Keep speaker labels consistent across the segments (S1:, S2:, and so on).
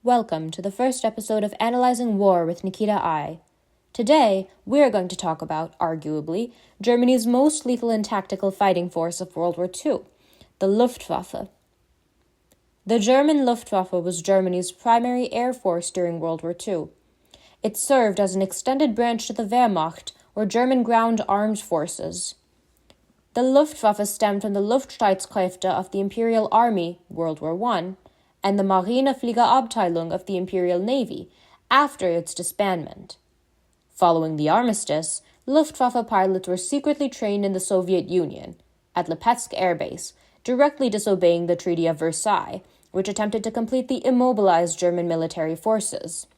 S1: Welcome to the first episode of Analyzing War with Nikita I. Today, we are going to talk about, arguably, Germany's most lethal and tactical fighting force of World War II, the Luftwaffe. The German Luftwaffe was Germany's primary air force during World War II. It served as an extended branch to the Wehrmacht, or German ground armed forces. The Luftwaffe stemmed from the Luftstreitkräfte of the Imperial Army, World War I, and the Marinefliegerabteilung of the Imperial Navy after its disbandment. Following the armistice, Luftwaffe pilots were secretly trained in the Soviet Union, at Lipetsk Air Base, directly disobeying the Treaty of Versailles, which attempted to completely immobilize German military forces.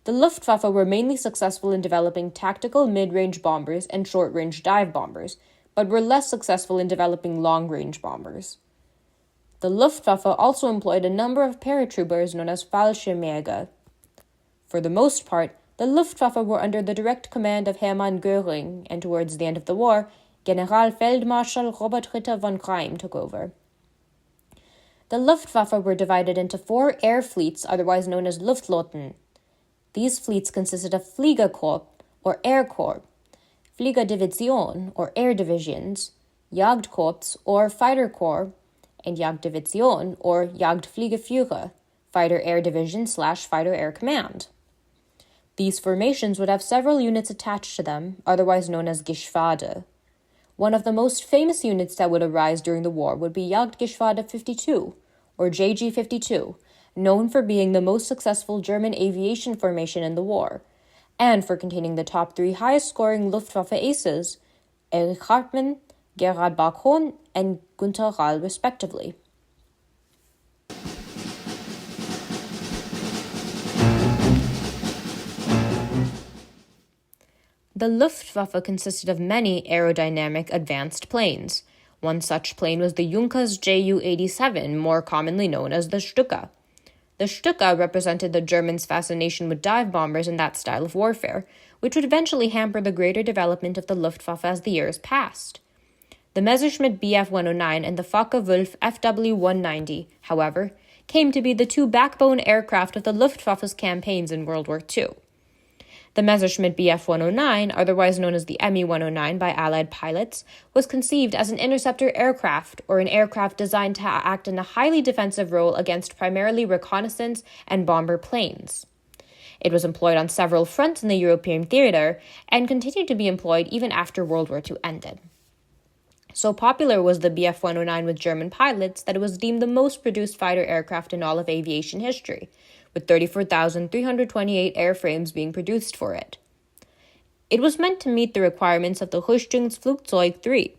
S1: The Luftwaffe were mainly successful in developing tactical mid-range bombers and short-range dive bombers, but were less successful in developing long-range bombers. The Luftwaffe also employed a number of paratroopers known as Fallschirmjäger. For the most part, the Luftwaffe were under the direct command of Hermann Göring, and towards the end of the war, Generalfeldmarschall Robert Ritter von Greim took over. The Luftwaffe were divided into 4 air fleets, otherwise known as Luftflotten. These fleets consisted of Fliegerkorps, or Air Corps, Fliegerdivision, or Air Divisions, Jagdkorps, or Fighter Corps, and Jagddivision, or Jagdfliegerführer, Fighter Air Division / Fighter Air Command. These formations would have several units attached to them, otherwise known as Geschwader. One of the most famous units that would arise during the war would be Jagdgeschwader 52, or JG-52, known for being the most successful German aviation formation in the war, and for containing the top 3 highest-scoring Luftwaffe aces, Erich Hartmann, Gerhard Bachhorn, and Günther Rall, respectively. The Luftwaffe consisted of many aerodynamic advanced planes. One such plane was the Junkers Ju-87, more commonly known as the Stuka. The Stuka represented the Germans' fascination with dive bombers and that style of warfare, which would eventually hamper the greater development of the Luftwaffe as the years passed. The Messerschmitt Bf 109 and the Focke-Wulf FW 190, however, came to be the 2 backbone aircraft of the Luftwaffe's campaigns in World War II. The Messerschmitt Bf 109, otherwise known as the Me 109 by Allied pilots, was conceived as an interceptor aircraft, or an aircraft designed to act in a highly defensive role against primarily reconnaissance and bomber planes. It was employed on several fronts in the European theater and continued to be employed even after World War II ended. So popular was the Bf 109 with German pilots that it was deemed the most produced fighter aircraft in all of aviation history, with 34,328 airframes being produced for it. It was meant to meet the requirements of the Rüstungsflugzeug 3,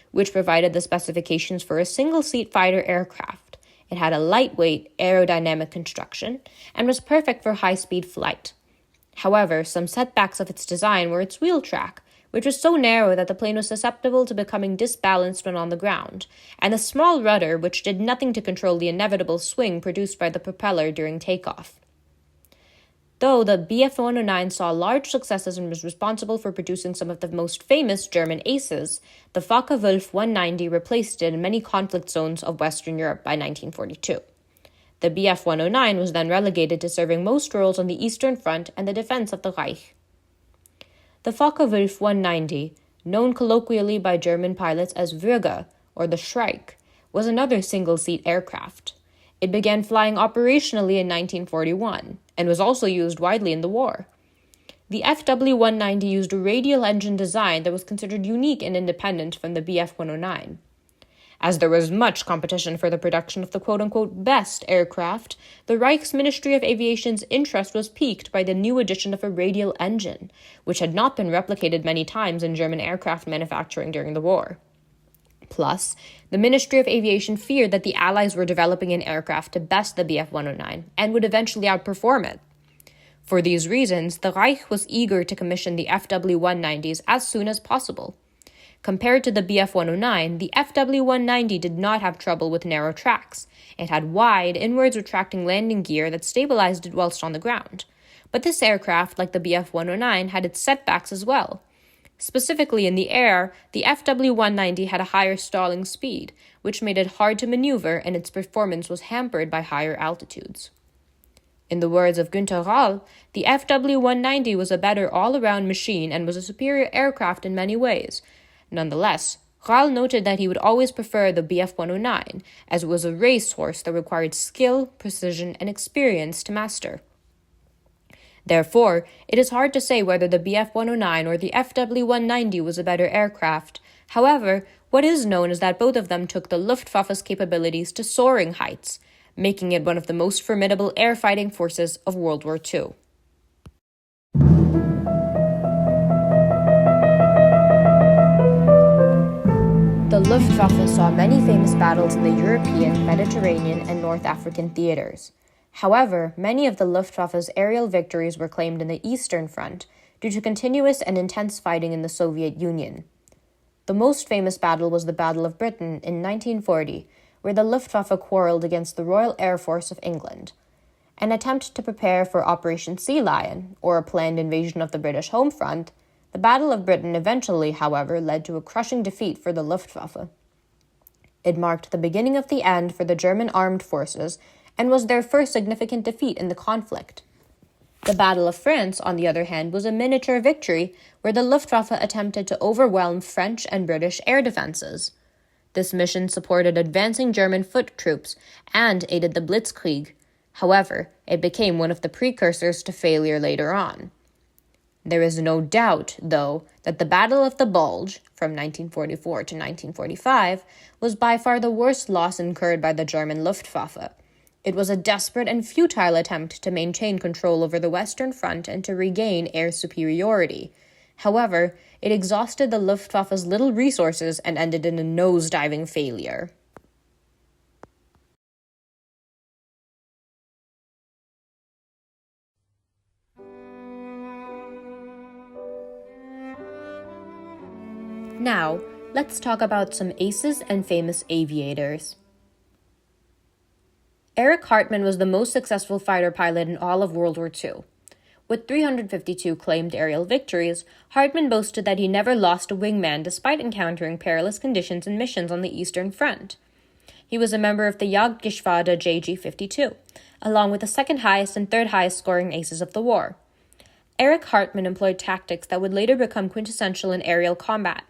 S1: which provided the specifications for a single-seat fighter aircraft. It had a lightweight, aerodynamic construction and was perfect for high-speed flight. However, some setbacks of its design were its wheel track, which was so narrow that the plane was susceptible to becoming disbalanced when on the ground, and the small rudder, which did nothing to control the inevitable swing produced by the propeller during takeoff. Though the Bf 109 saw large successes and was responsible for producing some of the most famous German aces, the Focke-Wulf 190 replaced it in many conflict zones of Western Europe by 1942. The Bf 109 was then relegated to serving most roles on the Eastern Front and the defense of the Reich. The Focke-Wulf 190, known colloquially by German pilots as Würger, or the Shrike, was another single-seat aircraft. It began flying operationally in 1941, and was also used widely in the war. The FW 190 used a radial engine design that was considered unique and independent from the Bf 109. As there was much competition for the production of the quote-unquote best aircraft, the Reich's Ministry of Aviation's interest was piqued by the new addition of a radial engine, which had not been replicated many times in German aircraft manufacturing during the war. Plus, the Ministry of Aviation feared that the Allies were developing an aircraft to best the Bf 109 and would eventually outperform it. For these reasons, the Reich was eager to commission the FW 190s as soon as possible. Compared to the Bf 109, the FW 190 did not have trouble with narrow tracks. It had wide, inwards retracting landing gear that stabilized it whilst on the ground. But this aircraft, like the Bf 109, had its setbacks as well. Specifically in the air, the FW 190 had a higher stalling speed, which made it hard to maneuver, and its performance was hampered by higher altitudes. In the words of Günter Rall, the FW-190 was a better all-around machine and was a superior aircraft in many ways. Nonetheless, Rall noted that he would always prefer the Bf-109, as it was a racehorse that required skill, precision, and experience to master. Therefore, it is hard to say whether the Bf-109 or the FW-190 was a better aircraft. However, what is known is that both of them took the Luftwaffe's capabilities to soaring heights, making it one of the most formidable air fighting forces of World War II. The Luftwaffe saw many famous battles in the European, Mediterranean, and North African theaters. However, many of the Luftwaffe's aerial victories were claimed in the Eastern Front due to continuous and intense fighting in the Soviet Union. The most famous battle was the Battle of Britain in 1940, where the Luftwaffe quarreled against the Royal Air Force of England. An attempt to prepare for Operation Sea Lion, or a planned invasion of the British home front, the Battle of Britain eventually, however, led to a crushing defeat for the Luftwaffe. It marked the beginning of the end for the German armed forces and was their first significant defeat in the conflict. The Battle of France, on the other hand, was a miniature victory where the Luftwaffe attempted to overwhelm French and British air defenses. This mission supported advancing German foot troops and aided the Blitzkrieg. However, it became one of the precursors to failure later on. There is no doubt, though, that the Battle of the Bulge, from 1944 to 1945, was by far the worst loss incurred by the German Luftwaffe. It was a desperate and futile attempt to maintain control over the Western Front and to regain air superiority. However, it exhausted the Luftwaffe's little resources and ended in a nose-diving failure. Now, let's talk about some aces and famous aviators. Erich Hartmann was the most successful fighter pilot in all of World War II. With 352 claimed aerial victories, Hartmann boasted that he never lost a wingman despite encountering perilous conditions and missions on the Eastern Front. He was a member of the Jagdgeschwader JG-52, along with the second highest and third highest scoring aces of the war. Erich Hartmann employed tactics that would later become quintessential in aerial combat.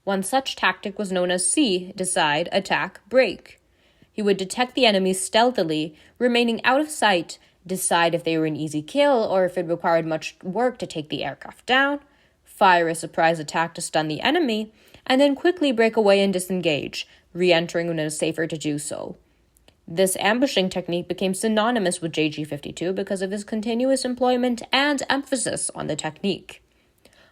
S1: One such tactic was known as see, decide, attack, break. He would detect the enemy stealthily, remaining out of sight, decide if they were an easy kill or if it required much work to take the aircraft down, fire a surprise attack to stun the enemy, and then quickly break away and disengage, re-entering when it is safer to do so. This ambushing technique became synonymous with JG-52 because of his continuous employment and emphasis on the technique.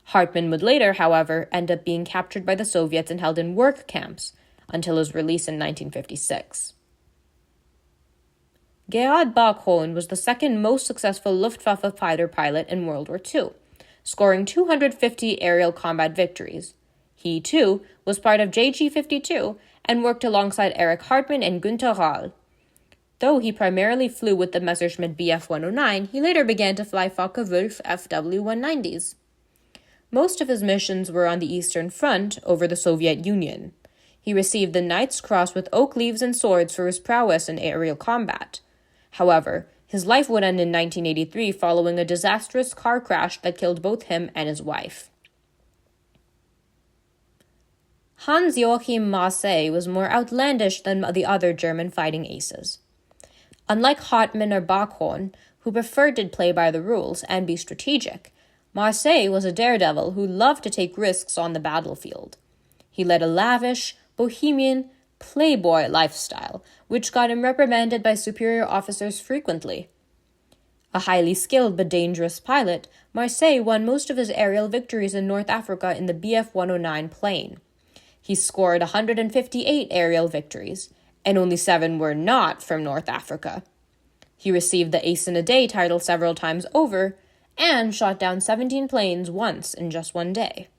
S1: Hartmann would later, however, end up being captured by the Soviets and held in work camps until his release in 1956. Gerhard Bachhohn was the second most successful Luftwaffe fighter pilot in World War II, scoring 250 aerial combat victories. He, too, was part of JG-52 and worked alongside Erich Hartmann and Günter Rall. Though he primarily flew with the Messerschmitt Bf-109, he later began to fly Focke-Wulf FW-190s. Most of his missions were on the Eastern Front over the Soviet Union. He received the Knight's Cross with oak leaves and swords for his prowess in aerial combat. However, his life would end in 1983 following a disastrous car crash that killed both him and his wife. Hans-Joachim Marseille was more outlandish than the other German fighting aces. Unlike Hartmann or Bachhohn, who preferred to play by the rules and be strategic, Marseille was a daredevil who loved to take risks on the battlefield. He led a lavish, bohemian, playboy lifestyle, which got him reprimanded by superior officers frequently. A highly skilled but dangerous pilot, Marseille won most of his aerial victories in North Africa in the Bf-109 plane. He scored 158 aerial victories, and only 7 were not from North Africa. He received the Ace in a Day title several times over, and shot down 17 planes once in just one day.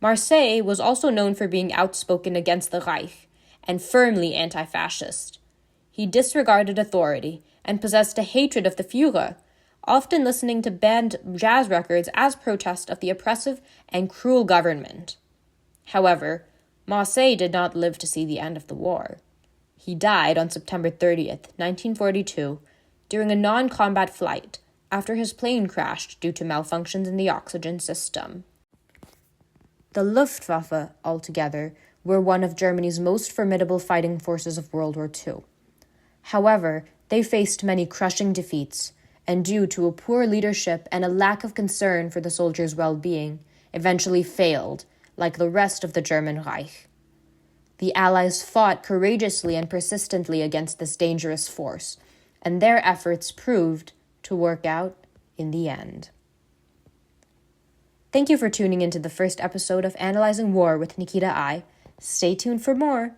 S1: Marseille was also known for being outspoken against the Reich and firmly anti-fascist. He disregarded authority and possessed a hatred of the Führer, often listening to banned jazz records as protest of the oppressive and cruel government. However, Marseille did not live to see the end of the war. He died on September 30th, 1942, during a non-combat flight after his plane crashed due to malfunctions in the oxygen system. The Luftwaffe, altogether, were one of Germany's most formidable fighting forces of World War II. However, they faced many crushing defeats, and due to a poor leadership and a lack of concern for the soldiers' well-being, eventually failed, like the rest of the German Reich. The Allies fought courageously and persistently against this dangerous force, and their efforts proved to work out in the end. Thank you for tuning into the first episode of Analyzing War with Nikita I. Stay tuned for more.